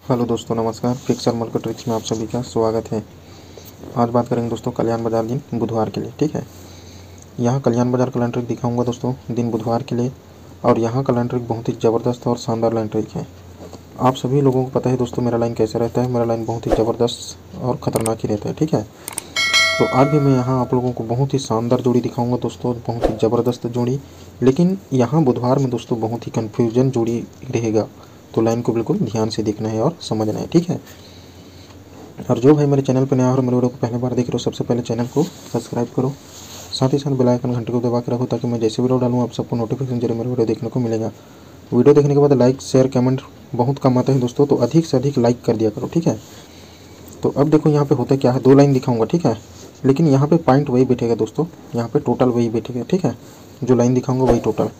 Hello दोस्तों, नमस्कार। Fixer मल्को tricks में आप सभी का स्वागत है। आज बात करेंगे दोस्तों कल्याण बाजार दिन बुधवार के लिए। ठीक है, यहाँ कल्याण बाजार का लैंड ट्रिक दिखाऊंगा दोस्तों दिन बुधवार के लिए। और यहाँ का लैंड ट्रिक बहुत ही ज़बरदस्त और शानदार लैंड ट्रिक है। आप सभी लोगों को पता है दोस्तों मेरा लाइन कैसा रहता है। मेरा लाइन बहुत ही ज़बरदस्त और ख़तरनाक ही रहता है। ठीक है, तो आज भी मैं यहाँ आप लोगों को बहुत ही शानदार जोड़ी दिखाऊंगा दोस्तों, बहुत ही ज़बरदस्त जोड़ी। लेकिन यहाँ बुधवार में दोस्तों बहुत ही कन्फ्यूजन जोड़ी रहेगा, तो लाइन को बिल्कुल ध्यान से देखना है और समझना है। ठीक है, और जो भाई मेरे चैनल पर नया और मेरे वीडियो को पहली बार देख रहे हो, सबसे पहले चैनल को सब्सक्राइब करो, साथ ही साथ बेल आइकन घंटे को दबा के रखो, ताकि मैं जैसे वीडियो डालूँ आप सबको नोटिफिकेशन जरिए मेरे वीडियो देखने को मिलेगा। वीडियो देखने के बाद लाइक शेयर कमेंट बहुत कम आते हैं दोस्तों, तो अधिक से अधिक लाइक कर दिया करो। ठीक है, तो अब देखो यहाँ पे होता क्या है, दो लाइन दिखाऊंगा। ठीक है, लेकिन यहाँ पे पॉइंट वही बैठेगा दोस्तों, यहाँ पे टोटल वही बैठेगा। ठीक है, जो लाइन दिखाऊंगा वही टोटल।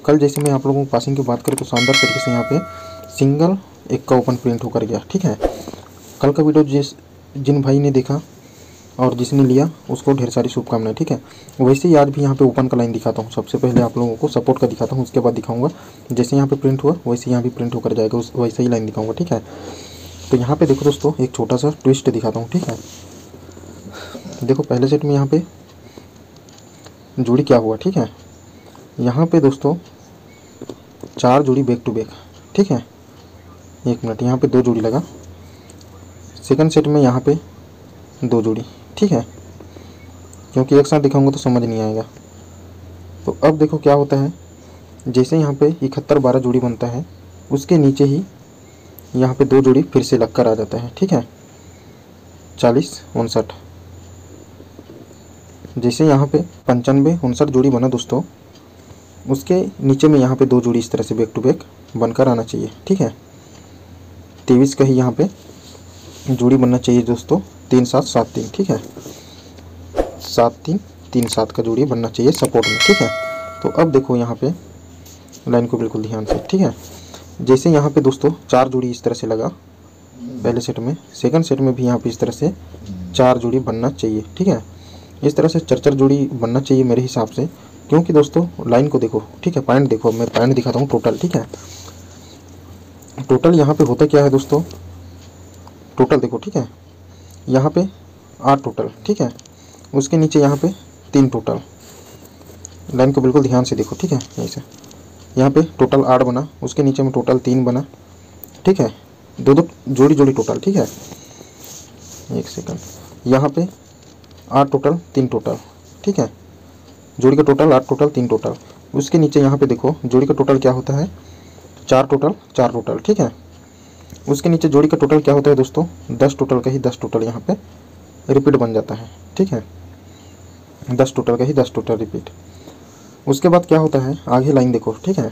कल जैसे मैं आप लोगों को पासिंग की बात करूँ तो शानदार तरीके से यहाँ पे सिंगल एक का ओपन प्रिंट होकर गया। ठीक है, कल का वीडियो जिन भाई ने देखा और जिसने लिया उसको ढेर सारी शुभकामनाएं। ठीक है, वैसे ही आज भी यहाँ पे ओपन का लाइन दिखाता हूँ। सबसे पहले आप लोगों को सपोर्ट का दिखाता हूँ, उसके बाद दिखाऊंगा जैसे यहाँ पे प्रिंट हुआ वैसे यहाँ भी प्रिंट होकर जाएगा, उस वैसे ही लाइन दिखाऊंगा। ठीक है, तो यहाँ पे देखो दोस्तों एक छोटा सा ट्विस्ट दिखाता हूँ। ठीक है, देखो पहले सेट में यहाँ पे जोड़ी क्या हुआ। ठीक है, यहाँ पे दोस्तों 4 जोड़ी बैक टू बैक। ठीक है, एक मिनट, यहाँ पे 2 जोड़ी लगा। सेकंड सेट में यहाँ पे 2 जोड़ी। ठीक है, क्योंकि एक साथ दिखाऊंगा तो समझ नहीं आएगा। तो अब देखो क्या होता है, जैसे यहाँ पे 71-12 जोड़ी बनता है, उसके नीचे ही यहाँ पे 2 जोड़ी फिर से लगकर आ जाता है। ठीक है, 40-59। जैसे यहाँ पे 95-59 जोड़ी बना दोस्तों, उसके नीचे में यहाँ पे 2 जोड़ी इस तरह से बैक टू बैक बनकर आना चाहिए। ठीक है, 23 का ही यहाँ पे जोड़ी बनना चाहिए दोस्तों, 3-7-7-3। ठीक है, 7-3-3-7 का जोड़ी बनना चाहिए सपोर्ट में। ठीक है, तो अब देखो यहाँ पे लाइन को बिल्कुल ध्यान से। ठीक है, जैसे यहाँ पे दोस्तों 4 जोड़ी इस तरह से लगा पहले सेट में, सेकंड सेट में भी यहाँ पे इस तरह से 4 जोड़ी बनना चाहिए। ठीक है, इस तरह से 4 जोड़ी बनना चाहिए मेरे हिसाब से, क्योंकि दोस्तों लाइन को देखो। ठीक है, पॉइंट देखो, मैं पॉइंट दिखाता हूँ टोटल। ठीक है, टोटल यहाँ पे होता क्या है दोस्तों, टोटल देखो। ठीक है, यहाँ पे 8 टोटल। ठीक है, उसके नीचे यहाँ पे 3 टोटल। लाइन को बिल्कुल ध्यान से देखो। ठीक है, ऐसे यहाँ पे टोटल 8 बना, उसके नीचे में टोटल 3 बना। ठीक है, 2-2 जोड़ी जोड़ी टोटल। ठीक है, एक सेकंड, यहाँ पे 8 टोटल 3 टोटल। ठीक है, जोड़ी का टोटल 8 टोटल 3 टोटल। उसके नीचे यहाँ पे देखो जोड़ी का टोटल क्या होता है, 4 टोटल 4 टोटल। ठीक है, उसके नीचे जोड़ी का टोटल क्या होता है दोस्तों, 10 टोटल का ही 10 टोटल यहाँ पे रिपीट बन जाता है। ठीक है, 10 टोटल का ही 10 टोटल रिपीट। उसके बाद क्या होता है, आगे लाइन देखो। ठीक है,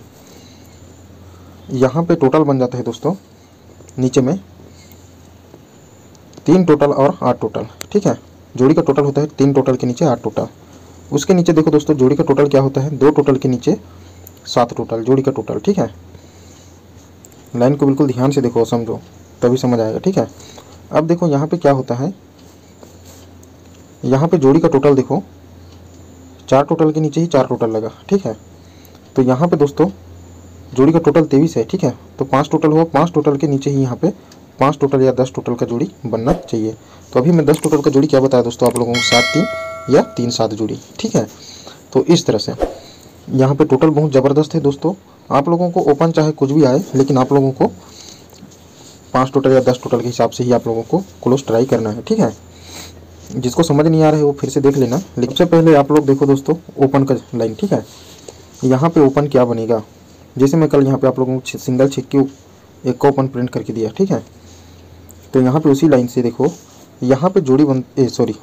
यहाँ पे टोटल बन जाता है दोस्तों नीचे में 3 टोटल और 8 टोटल। ठीक है, जोड़ी का टोटल होता है 3 टोटल के नीचे 8 टोटल। उसके नीचे देखो दोस्तों जोड़ी का टोटल क्या होता है, 2 टोटल के नीचे 7 टोटल जोड़ी का टोटल। ठीक है, लाइन को बिल्कुल ध्यान से देखो, समझो तभी समझ आएगा। ठीक है, अब देखो यहाँ पे क्या होता है, यहाँ पे जोड़ी का टोटल देखो 4 टोटल के नीचे ही 4 टोटल लगा। ठीक है, तो यहाँ पे दोस्तों जोड़ी का टोटल 23 है। ठीक है, तो 5 टोटल हुआ, 5 टोटल के नीचे ही यहाँ पे 5 टोटल या 10 टोटल का जोड़ी बनना चाहिए। तो अभी मैं 10 टोटल का जोड़ी क्या बताया दोस्तों आप लोगों को, 7-3 या 3-7 जोड़ी। ठीक है, तो इस तरह से यहाँ पे टोटल बहुत ज़बरदस्त है दोस्तों। आप लोगों को ओपन चाहे कुछ भी आए, लेकिन आप लोगों को 5 टोटल या 10 टोटल के हिसाब से ही आप लोगों को क्लोज ट्राई करना है। ठीक है, जिसको समझ नहीं आ रहा है वो फिर से देख लेना। लेकिन सबसे पहले आप लोग देखो दोस्तों ओपन का लाइन। ठीक है, यहाँ पे ओपन क्या बनेगा, जैसे मैं कल यहाँ पे आप लोगों को सिंगल छिक्की एक का ओपन प्रिंट करके दिया। ठीक है, तो यहाँ पे उसी लाइन से देखो यहाँ पे जोड़ी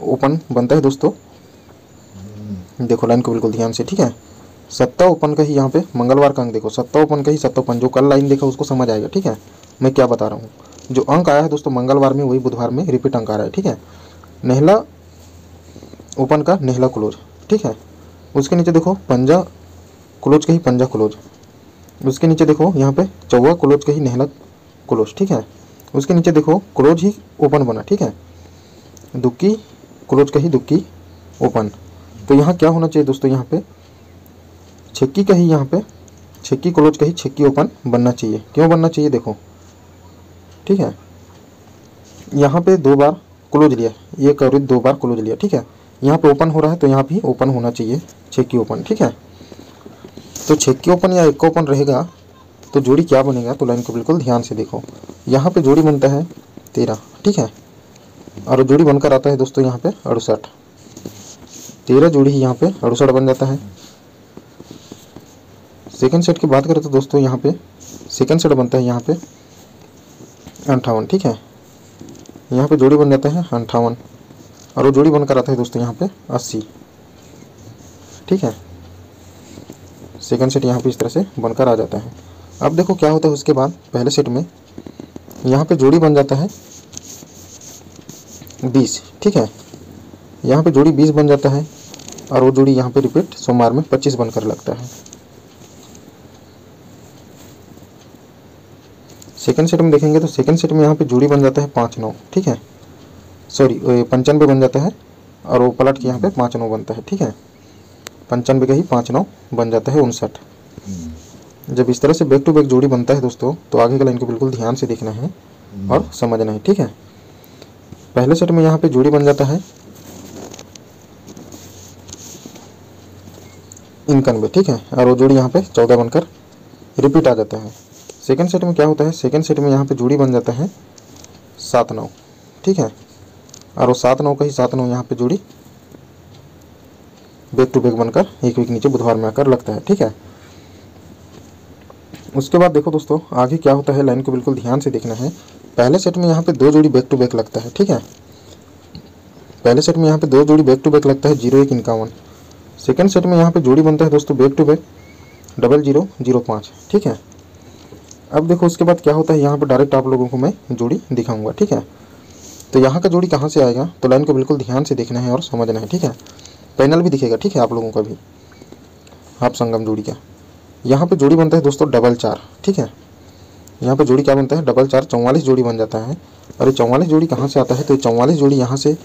ओपन बनता है दोस्तों। देखो लाइन को बिल्कुल ध्यान से। ठीक है, 7 ओपन का ही यहाँ पे मंगलवार का अंक देखो, 7 ओपन का ही 7 ओपन, जो कल लाइन देखा उसको समझ आएगा। ठीक है, मैं क्या बता रहा हूँ, जो अंक आया है दोस्तों मंगलवार में वही बुधवार में रिपीट अंक आ रहा है। ठीक है, नेहला ओपन का नेहला क्लोज। ठीक है, उसके नीचे देखो पंजा क्लोज का ही पंजा क्लोज। उसके नीचे देखो यहाँ पे चौवा क्लोज का ही नेहला क्लोज। ठीक है, उसके नीचे देखो क्लोज ही ओपन बना। ठीक है, दुक्की क्लोज का ही दुक्की ओपन। तो यहाँ क्या होना चाहिए दोस्तों, यहाँ पे छक्की का ही यहाँ पे छक्की क्लोज का ही छक्की ओपन बनना चाहिए। क्यों बनना चाहिए देखो। ठीक है, यहाँ पे 2 बार क्लोज लिया, ये कर्व 2 बार क्लोज लिया, ठीक है। यहाँ पे ओपन हो रहा है तो यहाँ भी ओपन होना चाहिए, छेकी ओपन, ठीक है। तो छेकी ओपन या एक ओपन रहेगा तो जोड़ी क्या बनेगा, तो लाइन को बिल्कुल ध्यान से देखो। यहाँ पे जोड़ी बनता है 13, ठीक है, और जोड़ी बनकर आता है दोस्तों यहाँ पे 68। 13 जोड़ी ही यहाँ पे 68 बन जाता है। सेकंड सेट की बात करें तो दोस्तों यहाँ पे सेकंड सेट बनता है यहाँ पे 58, ठीक है। यहाँ पे जोड़ी बन जाता है 58 और वो जोड़ी बनकर आता है दोस्तों यहाँ पे 80, ठीक है। सेकंड सेट यहाँ पे इस तरह से बनकर आ जाता है। अब देखो क्या होता है उसके बाद, पहले सेट में यहाँ पे जोड़ी बन जाता है 20, ठीक है। यहाँ पे जोड़ी 20 बन जाता है और वो जोड़ी यहाँ पे रिपीट सोमवार में 25 बनकर लगता है। सेकंड सेट में देखेंगे तो सेकंड सेट में यहाँ पे जोड़ी बन जाता है 5-9, ठीक है, सॉरी 95 बन जाता है और वो पलट के यहाँ पे 5-9 बनता है, ठीक है। 95 का ही 5-9 बन जाता है 59। जब इस तरह से बैक टू बैक जोड़ी बनता है दोस्तों तो आगे का लाइन को बिल्कुल ध्यान से देखना है और समझना है, ठीक है। पहले सेट में यहाँ पे जोड़ी बन जाता है 91, ठीक है, और वो जोड़ी यहाँ पे 14 बनकर रिपीट आ जाता है। सेकंड सेट में क्या होता है, सेकंड सेट में यहाँ पे जोड़ी बन जाता है 7-9, ठीक है, और वो 7-9 का ही 7-9 यहाँ पे जोड़ी बैक टू बैक बनकर एक वीक नीचे बुधवार में आकर लगता है, ठीक है। उसके बाद देखो दोस्तों आगे क्या होता है, लाइन को बिल्कुल ध्यान से देखना है। पहले सेट में यहाँ पे 2 जोड़ी बैक टू बैक लगता है, ठीक है। पहले सेट में यहाँ पे 2 जोड़ी बैक टू बैक लगता है 0151। सेकंड सेट में यहाँ पे जोड़ी बनता है दोस्तों बैक टू बैक 0005, ठीक है। अब देखो उसके बाद क्या होता है, यहाँ पे डायरेक्ट आप लोगों को मैं जोड़ी दिखाऊंगा, ठीक है। तो यहाँ का जोड़ी कहाँ से आएगा, तो लाइन को बिल्कुल ध्यान से देखना है और समझना है, ठीक है। पैनल भी दिखेगा, ठीक है, आप लोगों का भी हाफ संगम जोड़ी का। यहाँ पे जोड़ी बनता है दोस्तों 4-4, ठीक है। यहाँ पे जोड़ी क्या बनता है 4-4, 44 जोड़ी बन जाता है। और ये 44 जोड़ी कहाँ से आता है, तो 44 जोड़ी यहाँ से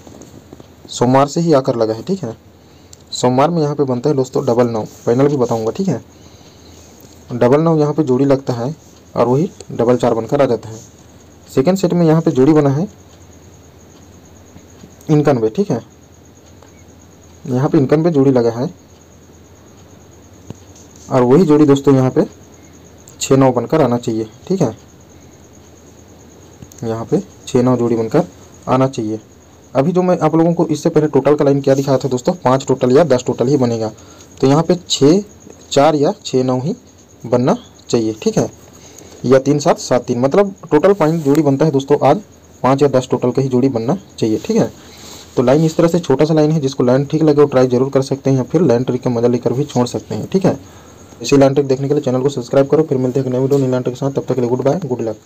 सोमवार से ही आकर लगा है, ठीक है। सोमवार में यहाँ पे बनता है दोस्तों 99, पैनल भी बताऊँगा, ठीक है। 99 यहाँ पे जोड़ी लगता है और वही 4-4 बनकर आ जाता है। सेकेंड सेट में यहाँ पे जोड़ी बना है 91, ठीक है। यहाँ पे 91 जोड़ी लगा है और वही जोड़ी दोस्तों यहाँ पे 6-9 बनकर आना चाहिए, ठीक है। यहाँ पे 6-9 जोड़ी बनकर आना चाहिए। अभी जो मैं आप लोगों को इससे पहले टोटल का लाइन क्या दिखाया था दोस्तों, 5 टोटल या 10 टोटल ही बनेगा। तो यहाँ पे 6-4 या 6-9 ही बनना चाहिए, ठीक है, या 3-7-7-3, मतलब टोटल 5 जोड़ी बनता है दोस्तों। आज 5 या 10 टोटल का ही जोड़ी बनना चाहिए, ठीक है। तो लाइन इस तरह से छोटा सा लाइन है, जिसको लाइन ठीक लगे वो ट्राई जरूर कर सकते हैं या फिर लाइन ट्रिक का मजा लेकर भी छोड़ सकते हैं, ठीक है। इसी लाइन ट्रिक देखने के लिए चैनल को सब्सक्राइब करो। फिर मिलते हैं एक नए वीडियो नई लाइन ट्रिक के साथ, तब तक के लिए गुड बाय, गुड लक।